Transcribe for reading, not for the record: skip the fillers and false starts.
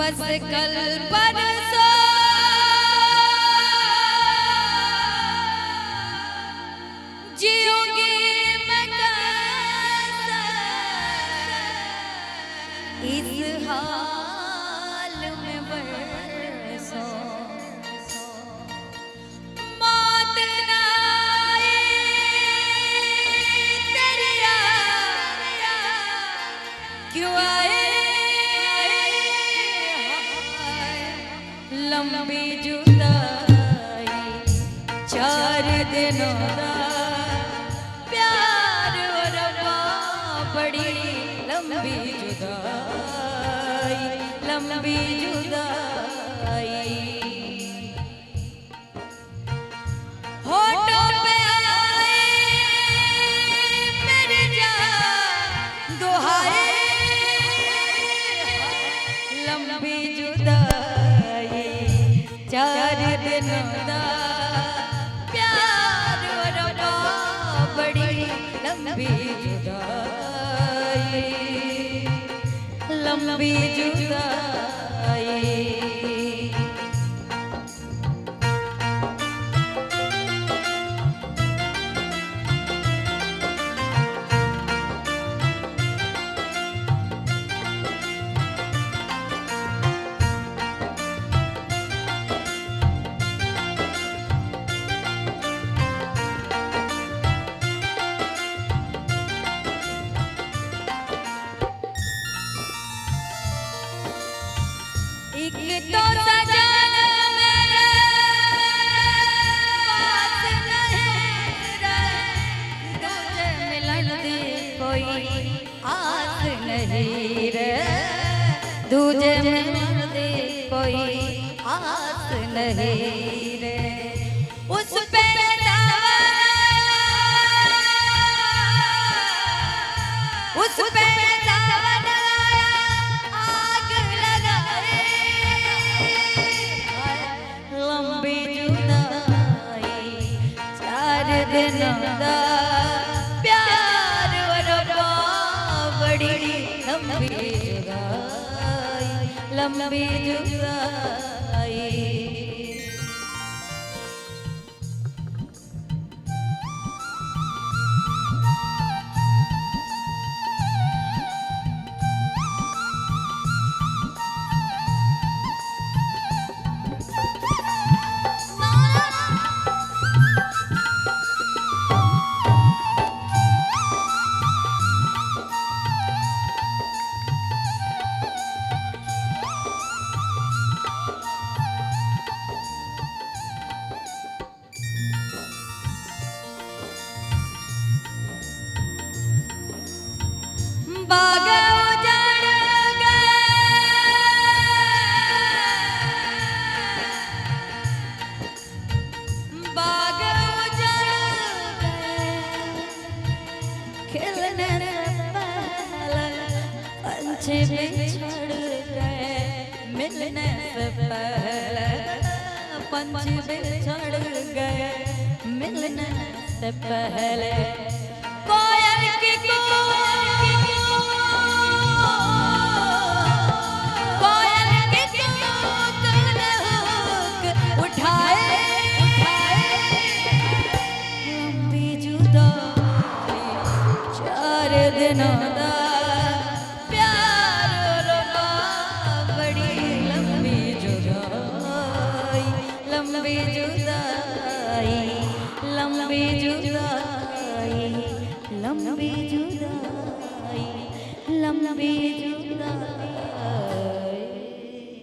बस कल परसों जीऊंगी मैं कैसे इस हाल में बरसों मौत ना आए तेरी क्यों आए लंबी जुदाई 4 दिनों दा प्यार और बड़ी लंबी जुदाई लंबी जुदाई होठों पे आए मेरे जान दुहाई लंबी जुदाई 4 दिनों दा प्यार और बड़ी लंबी जुदाई लंबी जुदाई एक तो सजना मेरे पास नहीं रहे तुझे मिलन दी कोई आस नहीं रे तुझे मिलन दी कोई आस नहीं रे उस पे उस पे दिनों दा प्यार और बड़ी लंबी जुदाई लंबी जुदाई बाग उजड़ गए बाग उजड़ गए खिलने से पहले पंछी बिछड़ गए मिलने से पहले पंछी बिछड़ गए मिलने से पहले कोयल की दिनों दा प्यार और बड़ी लंबी जुदाई लंबी जुदाई लंबी जुदाई लंबी जुदाई लंबी जुदाई